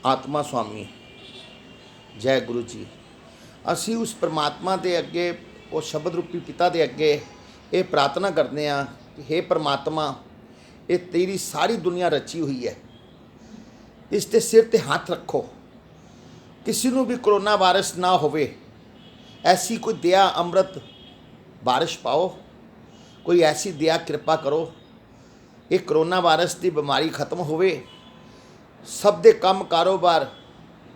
आत्मा स्वामी जय गुरु जी। असी उस परमात्मा के अगे, उस शब्द रूपी पिता के अगे ये प्रार्थना करते हैं कि हे परमात्मा, ये तेरी सारी दुनिया रची हुई है, इसके सिर ते हाथ रखो, किसी को भी कोरोना वायरस ना होवे, ऐसी कोई दया अमृत बारिश पाओ, कोई ऐसी दया कृपा करो, ये कोरोना वायरस की बीमारी खत्म होवे, सब दे काम कारोबार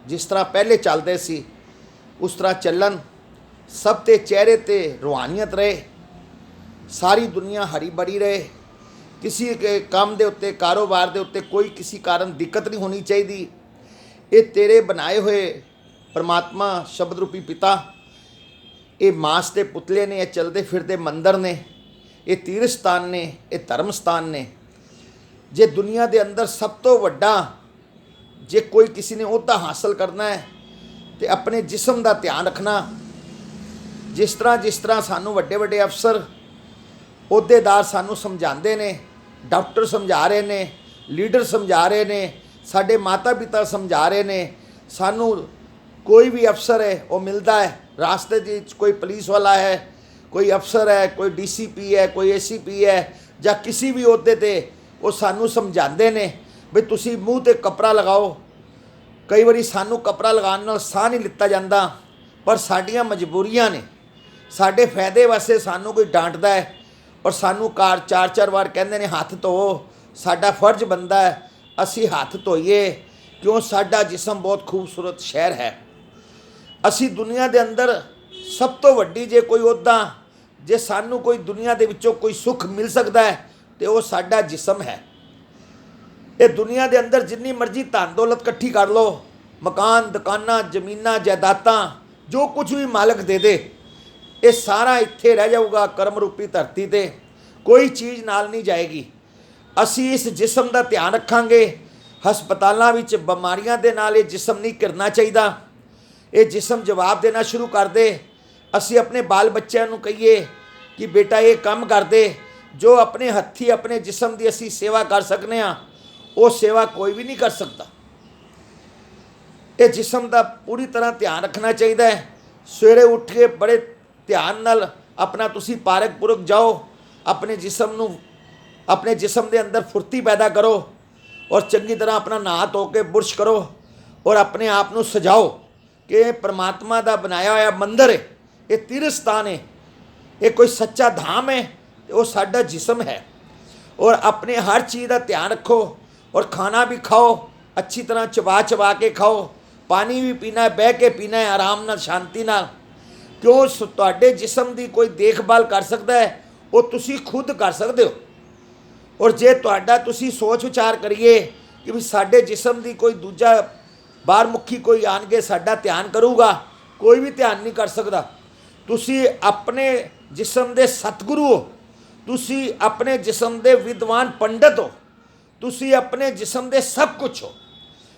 जिस तरह पहले चलते सी उस तरह चलन, सब के चेहरे ते रूहानियत रहे, सारी दुनिया हरी भरी रहे, किसी के काम के उत्ते कारोबार के उत्ते कोई किसी कारण दिक्कत नहीं होनी चाहिए। ये तेरे बनाए हुए परमात्मा शब्द रूपी पिता, ये मांस के पुतले ने, ये चलते फिरते मंदिर ने, ये तीर्थ स्थान ने, ये धर्म स्थान ने। जे दुनिया के अंदर सब तो वड्डा जे कोई किसी ने ओहदा हासिल करना है तो अपने जिस्म का ध्यान रखना। जिस तरह सानू वड्डे वड्डे अफसर अहुदेदार सानू समझाते ने, डॉक्टर समझा रहे ने, लीडर समझा रहे ने, साडे माता पिता समझा रहे ने, सानू कोई भी अफसर है वो मिलता है रास्ते जी, कोई पुलिस वाला है, कोई अफसर है, कोई DCP है, कोई ACP है, या किसी भी अहुदे ते वो सानू समझाते ने भी तुसी मूँह ते कपड़ा लगाओ। कई बारी सानू कपड़ा लगाने नाल साह नहीं लिता जाता, पर साडियां मजबूरियां ने, साडे फायदे वास्ते सानू कोई डांटदा है और सानू कार 4-4 बार कहंदे ने हाथ धोओ, साडा फर्ज बनता है असी हाथ धोईए, क्यों साडा जिस्म बहुत खूबसूरत शहर है। असी दुनिया के अंदर सब तो वड्डी जे कोई ओहदा, जे सानू कोई दुनिया के विचों कोई सुख मिल सकता है तो वह साडा जिस्म है। ये दुनिया के अंदर जिन्नी मर्जी धन दौलत इकट्ठी कर लो, मकान दुकाना जमीना जायदादां जो कुछ भी मालिक दे दे, ये सारा इत्थे रह जाऊगा कर्म रूपी धरती ते, कोई चीज़ नाल नहीं जाएगी। असी इस जिस्म का ध्यान रखांगे। हस्पतालों विच बीमारियां दे नाल ये जिस्म नहीं गिरना चाहिए, ये जिस्म जवाब देना शुरू कर दे। असी अपने बाल बच्चों को कहिए कि बेटा ये काम कर दे, जो अपने हत्थी अपने जिस्म की असी सेवा कर सकते हैं वो सेवा कोई भी नहीं कर सकता। ये जिस्म का पूरी तरह ध्यान रखना चाहिए। सवेरे उठ के बड़े ध्यान नाल अपना तुसी पारक पुरक जाओ, अपने जिस्म के अंदर फुर्ती पैदा करो और चंगी तरह अपना नहा धो के बुरश करो और अपने आप को सजाओ कि परमात्मा का बनाया हुआ मंदिर है, ये तीर्थ स्थान है, ये कोई सच्चा धाम है, वो साडा जिस्म है। और अपने हर चीज़ का ध्यान रखो और खाना भी खाओ, अच्छी तरह चबा चबा के खाओ, पानी भी पीना है, बह के पीना है, आराम नाल शांति नाल। क्यों तुहाडे जिस्म की कोई देखभाल कर सकता है वो तुसी खुद कर सकते हो। और जे तुहाडा तुसी सोच विचार करिए कि भी साडे जिस्म की कोई दूजा बाहर मुखी कोई आन के साडा ध्यान करूगा, कोई भी ध्यान नहीं कर सकता। तुसी अपने जिस्म के सतगुरु हो, तुसी अपने जिस्म के विद्वान पंडित हो, तुसी अपने जिस्म के सब कुछ हो।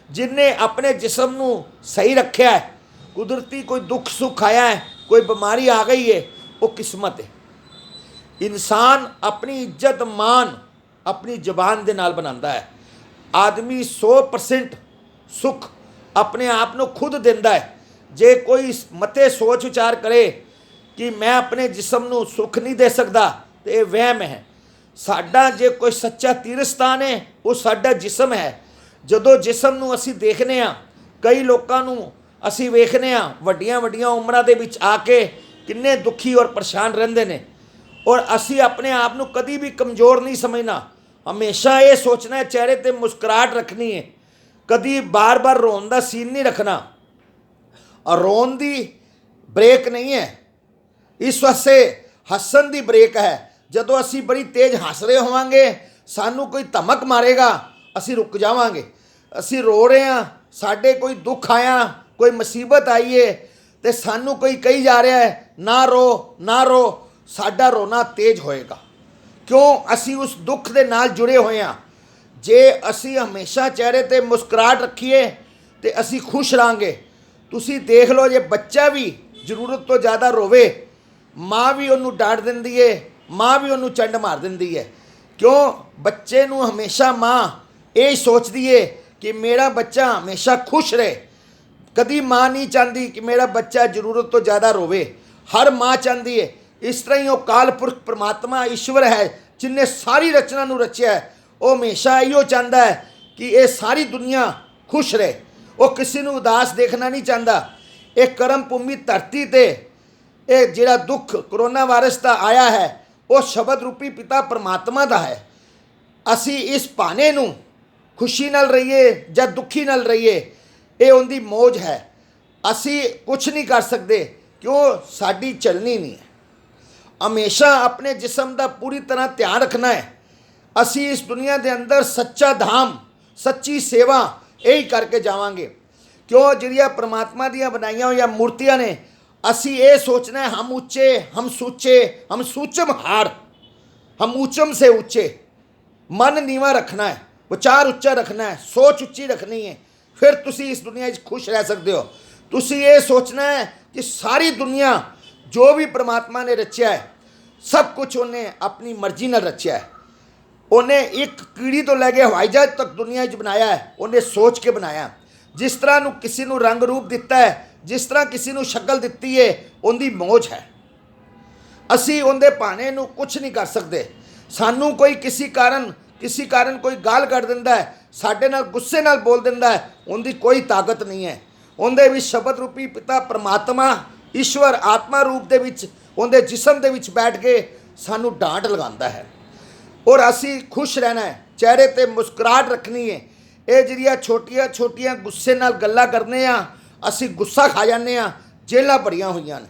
जिन्हें अपने जिस्म को सही रखा है, कुदरती कोई दुख सुख आया है, कोई बीमारी आ गई है, वो किस्मत है। इंसान अपनी इज्जत मान अपनी जबान के नाल बनाता है। आदमी 100% सुख अपने आप को खुद देता है। जे कोई मते सोच विचार करे कि मैं अपने जिस्म को सुख नहीं दे सकता तो ये वहम है। साडा जे कोई सच्चा तीर्थ स्थान है वो साडा जिस्म है। जदों जिस्म नूं असी देखने आ, कई लोगों नूं असी वेखने आ वड्डियां वड्डियां उम्रां दे विच आके किन्ने दुखी और परेशान रहंदे ने, और असी अपने आप नूं कदी भी कमज़ोर नहीं समझना। हमेशा ये सोचना है चेहरे ते मुस्कुराहट रखनी है, कदी बार बार रोन का सीन नहीं रखना। और रोन की ब्रेक नहीं है, इस वास्ते हसन की ब्रेक है। जदों असी बड़ी तेज़ हस रहे होवांगे, सानू कोई धमक मारेगा, असी रुक जावांगे। असी रो रहे हैं, साडे कोई दुख आया, कोई मुसीबत आई है तो सानू कोई कही जा रहा है ना रो ना रो, साडा रोना तेज होएगा। क्यों? असी उस दुख के नाल जुड़े हुए हैं। जे असी हमेशा चेहरे ते मुस्कुराहट रखीए तो असी खुश रहांगे। तुसी देख लो, जे बच्चा भी जरूरत तो ज़्यादा रोवे, माँ भी उन्होंने डांट देंदी है, माँ भी उन्होंने चंड मार देंदी है। क्यों? बच्चे नूं हमेशा माँ यही सोचती है कि मेरा बच्चा हमेशा खुश रहे। कभी माँ नहीं चाहती कि मेरा बच्चा जरूरत तो ज़्यादा रोवे, हर माँ चाहती है। इस तरह ही वो काल पुरख परमात्मा ईश्वर है जिन्हें सारी रचना नूं रचिया है, वो हमेशा इहो चाहता है कि ये सारी दुनिया खुश रहे। वो किसी नूं उदास देखना नहीं चाहता। ये कर्म भूमि धरती ते ये जिहड़ा दुख कोरोना वायरस का आया है वो शब्द रूपी पिता परमात्मा का है। असी इस भाने नूं खुशी नाल रहीए या दुखी नाल रहीए, ये उनकी मौज है। असी कुछ नहीं कर सकते, क्यों साडी चलनी नहीं है। हमेशा अपने जिस्म का पूरी तरह ध्यान रखना है। असी इस दुनिया के अंदर सच्चा धाम सच्ची सेवा यही करके जावांगे। क्यों जिहड़ियां परमात्मा दियां बनाईयां होईयां मूर्तियां ने, असी ये सोचना है हम ऊँचे, हम सूचे, हम सूचम हार, हम ऊँचम से ऊँचे। मन नीवा रखना है, विचार उच्चा रखना है, सोच उच्ची रखनी है, फिर तुसी इस दुनिया में खुश रह सकते हो। तुसी ये सोचना है कि सारी दुनिया जो भी परमात्मा ने रचिया है सब कुछ उन्हें अपनी मर्जी नाल रचिया है। उन्हें एक कीड़ी तो लैके हवाई जहाज तक दुनिया बनाया है, उन्हें सोच के बनाया। जिस तरह नूं किसी नूं रंग रूप दिता है, जिस तरह किसी नूं शक्ल दिती है, उनकी मौज है। असी उनके भाने नूं कुछ नहीं कर सकते। सानू कोई किसी कारण कोई गाल कढ़ दिंदा है, साडे नाल गुस्से नाल बोल दिंदा है, उनकी कोई ताकत नहीं है। उनके भी शब्द रूपी पिता परमात्मा ईश्वर आत्मा रूप दे विच उनके जिस्म दे विच बैठ के सानू डांट लगांदा है। और असी खुश रहना है, चेहरे ते मुस्कुराहट रखनी है। ये जिहड़ियां छोटियां छोटियां गुस्से नाल गल्लां करने आ, असी गुस्सा खा जाने आ, जेलां भरियां होईयां ने।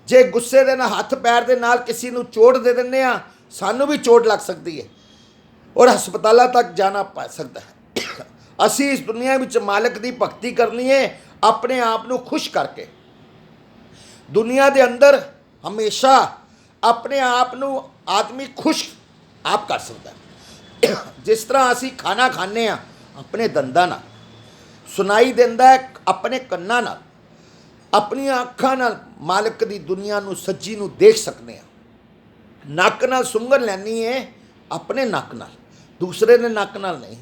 जे गुस्से दे नाल हत्थ पैर दे नाल किसी नूं चोट दे दिंदे आ, सानू भी चोट लग सकती है और हस्पतालों तक जाना पा सकता है। असी इस दुनिया विच मालिक की भगती करनी है अपने आप को खुश करके। दुनिया के अंदर हमेशा अपने आप को आदमी खुश आप कर सकता है। जिस तरह असी खाना खाने अपने दंदां नाल, सुनाई देंदा है अपने कन्नां नाल, अपनी अखां नाल मालिक की दुनिया नूं सज्जी नूं देख सकते हैं। नक नाल सुंघन लैनी है अपने नक नाल, दूसरे ने नक नाल नहीं।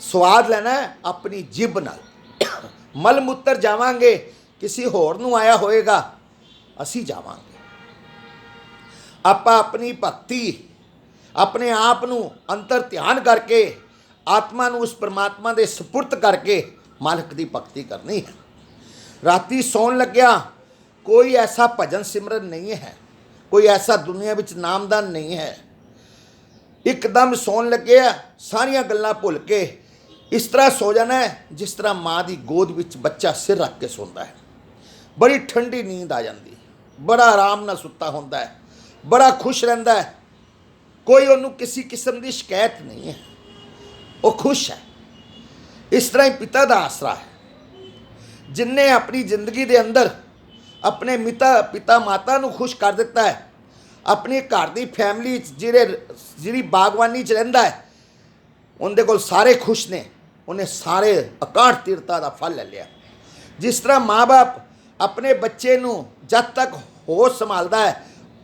स्वाद लेना है अपनी जिभ नाल। मल मूत्र जावांगे किसी होर नूं आया होएगा, असी जावांगे। आपां अपनी भगती अपने आप नूं अंतर ध्यान करके आत्मा नूं उस परमात्मा दे सपुर्द करके मालिक की भगती करनी है। राती सौन लग्या कोई ऐसा भजन सिमरन नहीं है, कोई ऐसा दुनिया विच नामदान नहीं है। एकदम सौन लगे सारिया गल्लां भुल के इस तरह सो जाना है जिस तरह माँ की गोद विच बच्चा सिर रख के सोंदा है। बड़ी ठंडी नींद आ जाती, बड़ा आराम नाल सुत्ता होंदा है, बड़ा खुश रहंदा है। कोई उन्होंने किसी किस्म की शिकायत नहीं है, वो खुश है। इस तरह ही पिता का आसरा है जिन्हें अपनी जिंदगी के अंदर अपने पिता माता नूं खुश कर दिता है। अपनी घर की फैमिली जिहड़ी बागवानी च रहिंदा है उनके कोल सारे खुश ने, उन्हें सारे अकाट तीरथा का फल ले लिया। जिस तरह माँ बाप अपने बच्चे नूं जब तक होश संभालता है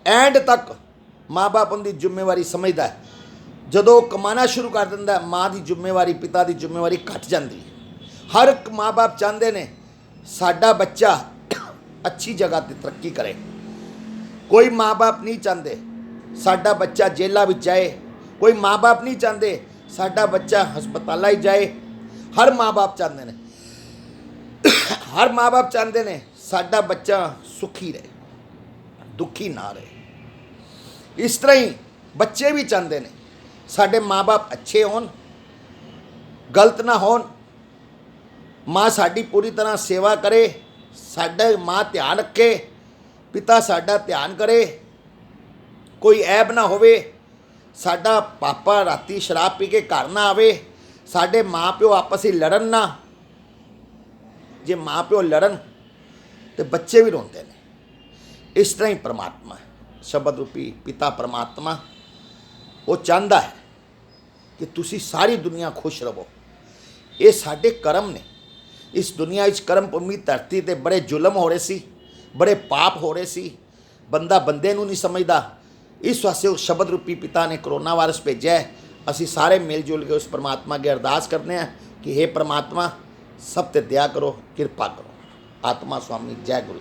एंड तक माँ बाप उनकी जिम्मेवारी समझता है। जदों कमाना शुरू कर दिंदा माँ की जिम्मेवारी पिता की जिम्मेवारी घट जाती है। हर एक माँ बाप चाहते ने साडा बच्चा अच्छी जगह पर तरक्की करे। कोई माँ बाप नहीं चाहते साडा बच्चा जेलों में जाए, कोई माँ बाप नहीं चाहते साडा बच्चा हस्पताल ही जाए। हर माँ बाप चाहते हैं हर माँ बाप चाहते हैं साडा बच्चा सुखी रहे, दुखी ना रहे। इस तरह ही बच्चे भी चाहते हैं साडे माँ बाप अच्छे होन, गलत ना होन, माँ साडी पूरी तरह सेवा करे, साडा माँ ध्यान रखे, पिता साडा ध्यान करे, कोई ऐब ना होवे, साडा पापा राती शराब पी के घर ना आवे, साडे माँ प्यो आपस में लड़न ना। जे माँ प्यो लड़न तो बच्चे भी रोंदे ने। इस तरह ही परमात्मा शब्द रूपी पिता परमात्मा वो चाहता है कि तुसी सारी दुनिया खुश रहो। ये साडे कर्म ने। इस दुनिया इस कर्म भूमि धरती ते बड़े जुल्म हो रहे सी, बड़े पाप हो रहे सी, बंदा बंदे नूं नहीं समझदा। इस वास्ते उस शब्द रूपी पिता ने कोरोना वायरस भेजा है। असी सारे मिल जुल के उस परमात्मा की अरदास करने हैं कि हे परमात्मा सब ते दया करो, किरपा करो। आत्मा स्वामी, जय गुरु।